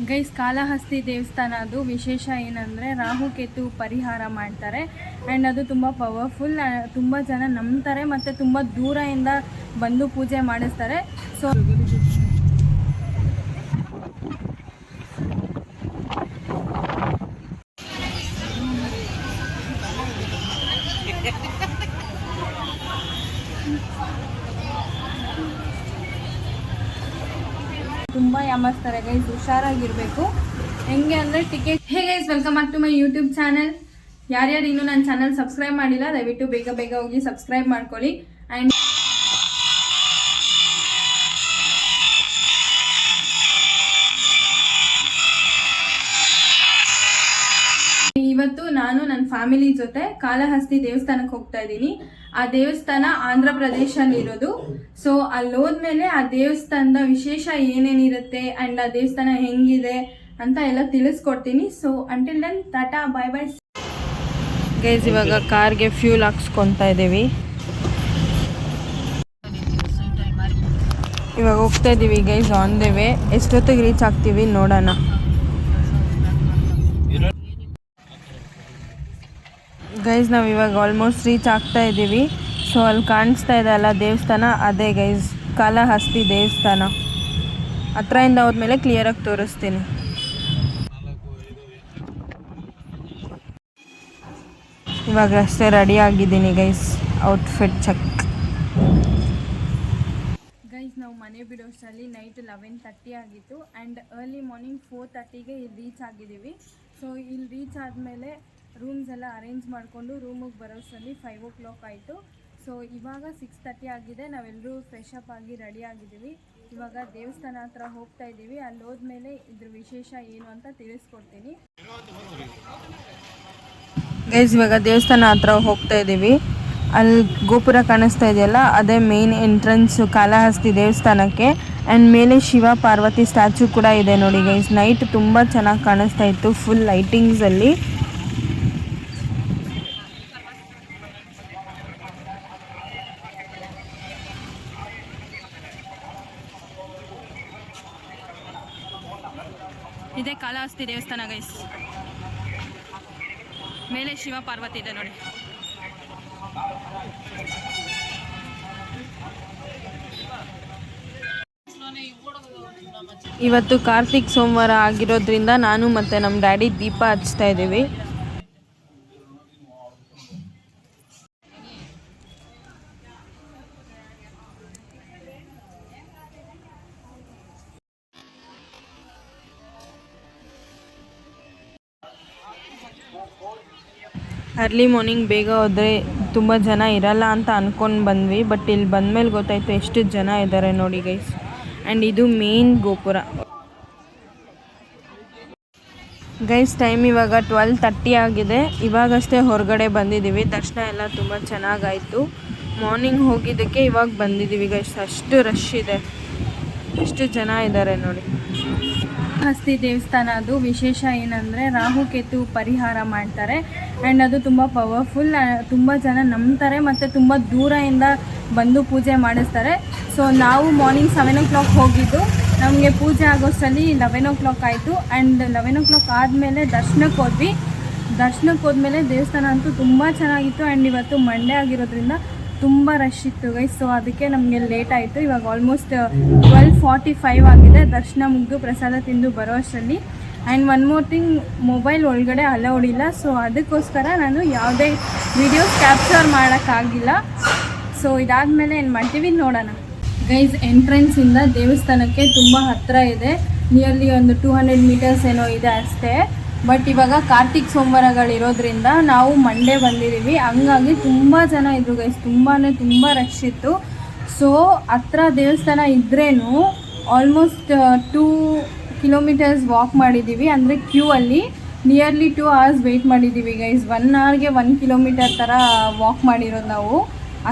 Guys, Kalahasti ದೇವಸ್ಥಾನ ಅದು ವಿಶೇಷ ಏನಂದರೆ ರಾಹುಕೇತು ಪರಿಹಾರ ಮಾಡ್ತಾರೆ. ಆ್ಯಂಡ್ ಅದು ತುಂಬ ಪವರ್ಫುಲ್, ತುಂಬ ಜನ ನಂಬ್ತಾರೆ ಮತ್ತು ತುಂಬ ದೂರದಿಂದ ಬಂದು ಪೂಜೆ ಮಾಡಿಸ್ತಾರೆ. ಸೊ ತುಂಬ ಯಾಮರ್ಸ್ತಾರೆ ಗೈಸ್, ಹುಷಾರಾಗಿರಬೇಕು. ಹೆಂಗೆ ಅಂದರೆ ticket. Hey guys, welcome back to my YouTube channel. ಯಾರ್ಯಾರು ಇನ್ನೂ ನನ್ನ ಚಾನಲ್ ಸಬ್ಸ್ಕ್ರೈಬ್ ಮಾಡಿಲ್ಲ, ದಯವಿಟ್ಟು ಬೇಗ ಬೇಗ ಹೋಗಿ ಸಬ್ಸ್ಕ್ರೈಬ್ ಮಾಡ್ಕೊಳ್ಳಿ. ಆ್ಯಂಡ್ ಇವತ್ತು ನಾನು ನನ್ನ ಫ್ಯಾಮಿಲಿ ಜೊತೆ ಕಾಳಹಸ್ತಿ ದೇವಸ್ಥಾನಕ್ಕೆ ಹೋಗ್ತಾ ಇದ್ದೀನಿ. ಆ ದೇವಸ್ಥಾನ ಆಂಧ್ರ ಪ್ರದೇಶಲ್ಲಿರೋದು. ಸೊ ಅಲ್ಲಿ ಹೋದ್ಮೇಲೆ ಆ ದೇವಸ್ಥಾನದ ವಿಶೇಷ ಏನೇನಿರುತ್ತೆ ಆ್ಯಂಡ್ ಆ ದೇವಸ್ಥಾನ ಹೆಂಗಿದೆ ಅಂತ ಎಲ್ಲ ತಿಳಿಸ್ಕೊಡ್ತೀನಿ. ಸೊ ಅಂಟಿಲ್ ದೆನ್ ಟಾಟಾ, ಬಾಯ್ ಬಾಯ್ ಗೈಸ್. ಇವಾಗ ಕಾರ್ಗೆ ಫ್ಯೂಲ್ ಹಾಕ್ಸ್ಕೊತಾ ಇದ್ದೀವಿ. ಇವಾಗ ಹೋಗ್ತಾ ಇದ್ದೀವಿ ಗೈಸ್, ಆನ್ ದ ವೇ. ಎಷ್ಟೊತ್ತಿಗೆ ರೀಚ್ ಆಗ್ತೀವಿ ನೋಡೋಣ. ಗೈಸ್, ನಾವು ಇವಾಗ ಆಲ್ಮೋಸ್ಟ್ ರೀಚ್ ಆಗ್ತಾ ಇದ್ದೀವಿ. ಸೊ ಅಲ್ಲಿ ಕಾಣಿಸ್ತಾ ಇದೆ ಅಲ್ಲ ದೇವಸ್ಥಾನ, ಅದೇ ಗೈಸ್ ಕಾಳಹಸ್ತಿ ದೇವಸ್ಥಾನ. ಹತ್ರದಿಂದ ಹೋದ್ಮೇಲೆ ಕ್ಲಿಯರಾಗಿ ತೋರಿಸ್ತೀನಿ. ಇವಾಗ ಅಷ್ಟೇ ರೆಡಿ ಆಗಿದ್ದೀನಿ ಗೈಸ್, ಔಟ್ಫಿಟ್ ಚೆಕ್. ಗೈಸ್, ನಾವು ಮನೆ ಬಿಡೋಷ್ಟರಲ್ಲಿ ನೈಟ್ 11:30 ಆಗಿತ್ತು. ಆ್ಯಂಡ್ ಅರ್ಲಿ ಮಾರ್ನಿಂಗ್ 4:30ಗೆ ಇಲ್ಲಿ ರೀಚ್ ಆಗಿದ್ದೀವಿ. ಸೊ ಇಲ್ಲಿ ರೀಚ್ ಆದಮೇಲೆ ರೂಮ್ಸ್ ಎಲ್ಲ ಅರೇಂಜ್ ಮಾಡಿಕೊಂಡು ರೂಮಿಗೆ ಬರೋಷ್ಟರಲ್ಲಿ 5 o'clock ಆಯಿತು. ಸೊ ಇವಾಗ 6:30 ಆಗಿದೆ. ನಾವೆಲ್ಲರೂ ಫ್ರೆಶ್ ಅಪ್ ಆಗಿ ರೆಡಿ ಆಗಿದ್ದೀವಿ. ಇವಾಗ ದೇವಸ್ಥಾನ ಹತ್ರ ಹೋಗ್ತಾ ಇದ್ದೀವಿ. ಅಲ್ಲಿ ಹೋದ್ಮೇಲೆ ಇದ್ರ ವಿಶೇಷ ಏನು ಅಂತ ತಿಳಿಸ್ಕೊಡ್ತೀನಿ. ಗೈಸ್, ಇವಾಗ ದೇವಸ್ಥಾನ ಹತ್ರ ಹೋಗ್ತಾ ಇದ್ದೀವಿ. ಅಲ್ಲಿ ಗೋಪುರ ಕಾಣಿಸ್ತಾ ಇದೆಯಲ್ಲ, ಅದೇ ಮೇನ್ ಎಂಟ್ರೆನ್ಸ್ ಕಾಳಹಸ್ತಿ ದೇವಸ್ಥಾನಕ್ಕೆ. ಆ್ಯಂಡ್ ಮೇಲೆ ಶಿವ ಪಾರ್ವತಿ ಸ್ಟ್ಯಾಚು ಕೂಡ ಇದೆ ನೋಡಿ ಗೈಸ್. ನೈಟ್ ತುಂಬ ಚೆನ್ನಾಗಿ ಕಾಣಿಸ್ತಾ ಇತ್ತು, ಫುಲ್ ಲೈಟಿಂಗ್ಸಲ್ಲಿ. ಇದೇ ಕಾಳಹಸ್ತಿ ದೇವಸ್ಥಾನ ಗೈಸ್. ಮೇಲೆ ಶಿವ ಪಾರ್ವತಿ ಇದೆ ನೋಡಿ. ಇವತ್ತು ಕಾರ್ತಿಕ್ ಸೋಮವಾರ ಆಗಿರೋದ್ರಿಂದ ನಾನು ಮತ್ತು ನಮ್ಮ ಡ್ಯಾಡಿ ದೀಪ ಹಚ್ತಾ ಇದ್ದೀವಿ. ಅರ್ಲಿ ಮಾರ್ನಿಂಗ್ ಬೇಗ ಹೋದರೆ ತುಂಬ ಜನ ಇರಲ್ಲ ಅಂತ ಅಂದ್ಕೊಂಡು ಬಂದ್ವಿ. ಬಟ್ ಇಲ್ಲಿ ಬಂದಮೇಲೆ ಗೊತ್ತಾಯಿತು ಎಷ್ಟು ಜನ ಇದ್ದಾರೆ ನೋಡಿ ಗೈಸ್. ಆ್ಯಂಡ್ ಇದು ಮೇನ್ ಗೋಪುರ ಗೈಸ್. ಟೈಮ್ ಇವಾಗ 12:30 ಆಗಿದೆ. ಇವಾಗಷ್ಟೇ ಹೊರಗಡೆ ಬಂದಿದ್ದೀವಿ. ದರ್ಶನ ಎಲ್ಲ ತುಂಬ ಚೆನ್ನಾಗಾಯಿತು. ಮಾರ್ನಿಂಗ್ ಹೋಗಿದ್ದಕ್ಕೆ ಇವಾಗ ಬಂದಿದ್ದೀವಿ ಗೈಸ್. ಅಷ್ಟು ರಶ್ ಇದೆ, ಎಷ್ಟು ಜನ ಇದ್ದಾರೆ ನೋಡಿ. ಕಾಳಹಸ್ತಿ ದೇವಸ್ಥಾನ ಅದು ವಿಶೇಷ ಏನಂದರೆ ರಾಹುಕೇತು ಪರಿಹಾರ ಮಾಡ್ತಾರೆ. ಆ್ಯಂಡ್ ಅದು ತುಂಬ ಪವರ್ಫುಲ್, ತುಂಬ ಜನ ನಂಬ್ತಾರೆ ಮತ್ತು ತುಂಬ ದೂರದಿಂದ ಬಂದು ಪೂಜೆ ಮಾಡಿಸ್ತಾರೆ. ಸೊ ನಾವು ಮಾರ್ನಿಂಗ್ 7 o'clock ಹೋಗಿದ್ದು, ನಮಗೆ ಪೂಜೆ ಆಗೋಷ್ಟರಲ್ಲಿ 11 o'clock ಆಯಿತು. ಆ್ಯಂಡ್ 11 o'clock ಆದಮೇಲೆ ದರ್ಶನಕ್ಕೆ ಹೋದ್ವಿ. ದರ್ಶನಕ್ಕೆ ಹೋದ್ಮೇಲೆ ದೇವಸ್ಥಾನ ಅಂತೂ ತುಂಬ ಚೆನ್ನಾಗಿತ್ತು. ಆ್ಯಂಡ್ ಇವತ್ತು ಮಂಡೇ ಆಗಿರೋದ್ರಿಂದ ತುಂಬ ರಶ್ ಇತ್ತು ಗೈಸ್. ಸೊ ಅದಕ್ಕೆ ನಮಗೆ ಲೇಟ್ ಆಯಿತು. ಇವಾಗ ಆಲ್ಮೋಸ್ಟ್ 12:45 ಆಗಿದೆ. ದರ್ಶನ ಮುಗಿದು ಪ್ರಸಾದ ತಿಂದು ಬರೋ ಅಷ್ಟರಲ್ಲಿ. And one more thing, mobile ಒಳಗಡೆ ಅಲೌಡ್ ಇಲ್ಲ. ಸೊ ಅದಕ್ಕೋಸ್ಕರ ನಾನು ಯಾವುದೇ ವಿಡಿಯೋಸ್ ಕ್ಯಾಪ್ಚರ್ ಮಾಡೋಕ್ಕಾಗಿಲ್ಲ. ಸೊ ಇದಾದಮೇಲೆ ಏನು ಮಾಡ್ತೀವಿ ನೋಡೋಣ ಗೈಸ್. ಎಂಟ್ರೆನ್ಸಿಂದ ದೇವಸ್ಥಾನಕ್ಕೆ ತುಂಬ ಹತ್ತಿರ ಇದೆ. ನಿಯರ್ಲಿ ಒಂದು 200 meters ಏನೋ ಇದೆ ಅಷ್ಟೇ. ಬಟ್ ಇವಾಗ ಕಾರ್ತಿಕ್ ಸೋಮವಾರಗಳಿರೋದ್ರಿಂದ ನಾವು ಮಂಡೇ ಬಂದಿದ್ದೀವಿ. ಹಂಗಾಗಿ ತುಂಬ ಜನ ಇದ್ರು ಗೈಸ್, ತುಂಬ ರಶ್ ಇತ್ತು. ಸೊ ಹತ್ರ ದೇವಸ್ಥಾನ ಇದ್ರೇನು ಆಲ್ಮೋಸ್ಟ್ 2 kilometers ವಾಕ್ ಮಾಡಿದ್ದೀವಿ. ಅಂದರೆ ಕ್ಯೂ ಅಲ್ಲಿ ನಿಯರ್ಲಿ 2 hours ವೆಯ್ಟ್ ಮಾಡಿದ್ದೀವಿ ಗೈಸ್. 1 hourಗೆ 1 kilometer ಥರ ವಾಕ್ ಮಾಡಿರೋದು ನಾವು.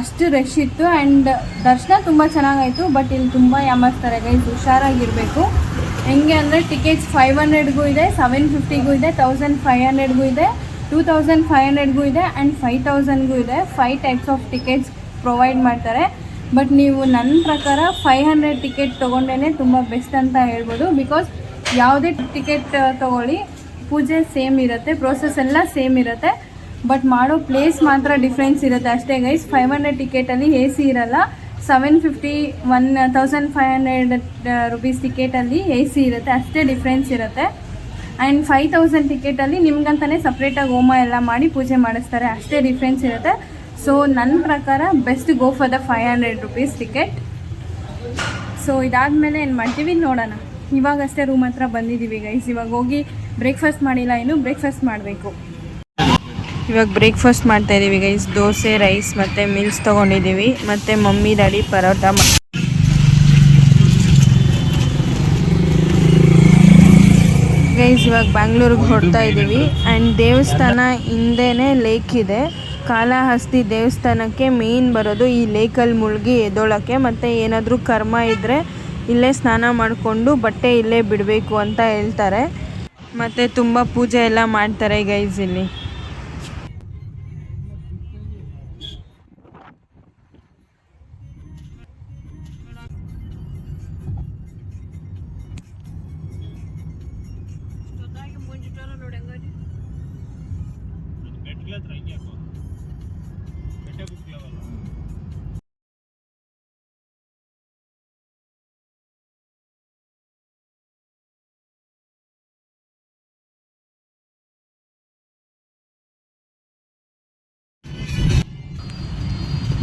ಅಷ್ಟು ರಶ್ ಇತ್ತು. ಆ್ಯಂಡ್ ದರ್ಶನ ತುಂಬ ಚೆನ್ನಾಗಾಯಿತು. ಬಟ್ ಇಲ್ಲಿ ತುಂಬ ಯಾಮರ್ಸ್ತಾರೆ ಗೈಸ್, ಹುಷಾರಾಗಿರಬೇಕು. ಹೆಂಗೆ ಅಂದರೆ ಟಿಕೆಟ್ಸ್ 500ಗೂ ಇದೆ, 750ಗೂ ಇದೆ, 1500ಗೂ ಇದೆ, 2500ಗೂ ಇದೆ ಆ್ಯಂಡ್ 5000ಗೂ ಇದೆ. 5 types ಆಫ್ ಟಿಕೆಟ್ಸ್ ಪ್ರೊವೈಡ್ ಮಾಡ್ತಾರೆ. ಬಟ್ ನೀವು ನನ್ನ ಪ್ರಕಾರ 500 ಟಿಕೆಟ್ ತೊಗೊಂಡೇ ತುಂಬ ಬೆಸ್ಟ್ ಅಂತ ಹೇಳ್ಬೋದು. ಬಿಕಾಸ್ ಯಾವುದೇ ಟಿಕೆಟ್ ತೊಗೊಳ್ಳಿ ಪೂಜೆ ಸೇಮ್ ಇರುತ್ತೆ, ಪ್ರೋಸೆಸ್ ಎಲ್ಲ ಸೇಮ್ ಇರುತ್ತೆ, ಬಟ್ ಮಾಡೋ ಪ್ಲೇಸ್ ಮಾತ್ರ ಡಿಫ್ರೆನ್ಸ್ ಇರುತ್ತೆ ಅಷ್ಟೇ ಗೈಸ್. 500 ಟಿಕೆಟಲ್ಲಿ ಎ ಸಿ ಇರಲ್ಲ, 750 1500 ರುಪೀಸ್ ಟಿಕೆಟಲ್ಲಿ ಎ ಸಿ ಇರುತ್ತೆ, ಅಷ್ಟೇ ಡಿಫ್ರೆನ್ಸ್ ಇರುತ್ತೆ. ಆ್ಯಂಡ್ 5000 ಟಿಕೆಟಲ್ಲಿ ನಿಮ್ಗಂತಲೇ ಸಪ್ರೇಟಾಗಿ ಹೋಮ ಎಲ್ಲ ಮಾಡಿ ಪೂಜೆ ಮಾಡಿಸ್ತಾರೆ, ಅಷ್ಟೇ ಡಿಫ್ರೆನ್ಸ್ ಇರುತ್ತೆ. ಸೊ ನನ್ನ ಪ್ರಕಾರ best go for the 500 rupees ticket. So ಇದಾದಮೇಲೆ ಏನು ಮಾಡ್ತೀವಿ ನೋಡೋಣ. ಇವಾಗಷ್ಟೇ ರೂಮ್ ಹತ್ರ ಬಂದಿದ್ದೀವಿ ಗೈಸ್. ಇವಾಗ ಹೋಗಿ ಬ್ರೇಕ್ಫಾಸ್ಟ್ ಮಾಡಿಲ್ಲ, ಇನ್ನು ಬ್ರೇಕ್ಫಾಸ್ಟ್ ಮಾಡಬೇಕು. ಇವಾಗ ಬ್ರೇಕ್ಫಾಸ್ಟ್ ಮಾಡ್ತಾಯಿದ್ದೀವಿ ಗೈಸ್. ದೋಸೆ, ರೈಸ್ ಮತ್ತು ಮೀಲ್ಸ್ ತೊಗೊಂಡಿದ್ದೀವಿ, ಮತ್ತು ಮಮ್ಮಿ ಡ್ಯಾಡಿ ಪರೋಟ ಗೈಸ್. ಇವಾಗ ಬ್ಯಾಂಗ್ಳೂರಿಗೆ ಹೊರಡ್ತಾ ಇದ್ದೀವಿ. ಆ್ಯಂಡ್ ದೇವಸ್ಥಾನ ಹಿಂದೆನೇ ಲೇಕ್ ಇದೆ. ಕಾಳಹಸ್ತಿ ದೇವಸ್ಥಾನಕ್ಕೆ ಮೇನ್ ಬರೋದು ಈ ಲೇಕಲ್ಲಿ ಮುಳುಗಿ ಎದ್ದೋಳಕ್ಕೆ, ಮತ್ತು ಏನಾದರೂ ಕರ್ಮ ಇದ್ದರೆ ಇಲ್ಲೇ ಸ್ನಾನ ಮಾಡಿಕೊಂಡು ಬಟ್ಟೆ ಇಲ್ಲೇ ಬಿಡಬೇಕು ಅಂತ ಹೇಳ್ತಾರೆ. ಮತ್ತು ತುಂಬ ಪೂಜೆ ಎಲ್ಲ ಮಾಡ್ತಾರೆ ಗೈಸ್ ಇಲ್ಲಿ.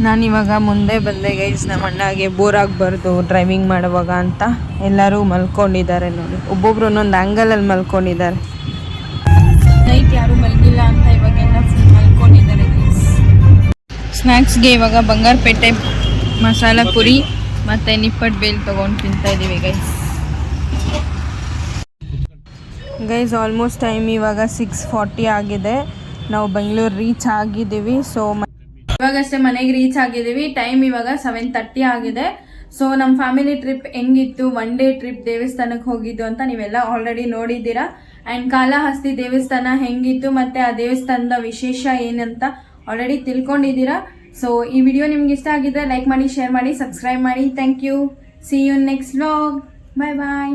ನಾನಿವಾಗ ಮುಂದೆ ಬಂದೆ ಗೈಸ್. ನಮ್ಮ ಅಣ್ಣಗೆ ಬೋರ್ ಆಗಬಾರ್ದು ಡ್ರೈವಿಂಗ್ ಮಾಡುವಾಗ ಅಂತ ಎಲ್ಲರೂ ಮಲ್ಕೊಂಡಿದ್ದಾರೆ ನೋಡಿ. ಒಬ್ಬೊಬ್ರು ಒಂದೊಂದು ಆ್ಯಂಗಲಲ್ಲಿ ಮಲ್ಕೊಂಡಿದ್ದಾರೆ. ನೈಟ್ ಯಾರೂ ಮಲಗಿಲ್ಲ ಅಂತ ಇವಾಗೆಲ್ಲ ಫುಲ್ ಮಲ್ಕೊಂಡಿದ್ದಾರೆ ಗೈಸ್. ಸ್ನ್ಯಾಕ್ಸ್ಗೆ ಇವಾಗ ಬಂಗಾರಪೇಟೆ ಮಸಾಲ ಪುರಿ ಮತ್ತು ನಿಪ್ಪಟ್ಟು ಬೇಲ್ ತೊಗೊಂಡು ತಿಂತಾಯಿದ್ದೀವಿ ಗೈಸ್. ಆಲ್ಮೋಸ್ಟ್ ಟೈಮ್ ಇವಾಗ 6:40 ಆಗಿದೆ. ನಾವು ಬೆಂಗಳೂರು ರೀಚ್ ಆಗಿದ್ದೀವಿ. ಸೊ ಇವಾಗಷ್ಟೇ ಮನೆಗೆ ರೀಚ್ ಆಗಿದ್ದೀವಿ. ಟೈಮ್ ಇವಾಗ 7:30 ಆಗಿದೆ. ಸೊ ನಮ್ಮ ಫ್ಯಾಮಿಲಿ ಟ್ರಿಪ್ ಹೆಂಗಿತ್ತು, 1 ಡೇ ಟ್ರಿಪ್ ದೇವಸ್ಥಾನಕ್ಕೆ ಹೋಗಿದ್ದು ಅಂತ ನೀವೆಲ್ಲ ಆಲ್ರೆಡಿ ನೋಡಿದ್ದೀರಾ. ಆ್ಯಂಡ್ ಕಾಳಹಸ್ತಿ ದೇವಸ್ಥಾನ ಹೆಂಗಿತ್ತು ಮತ್ತು ಆ ದೇವಸ್ಥಾನದ ವಿಶೇಷ ಏನಂತ ಆಲ್ರೆಡಿ ತಿಳ್ಕೊಂಡಿದ್ದೀರಾ. ಸೊ ಈ ವಿಡಿಯೋ ನಿಮ್ಗೆ ಇಷ್ಟ ಆಗಿದ್ರೆ ಲೈಕ್ ಮಾಡಿ, ಶೇರ್ ಮಾಡಿ, ಸಬ್ಸ್ಕ್ರೈಬ್ ಮಾಡಿ. Thank you. See you next vlog. Bye bye.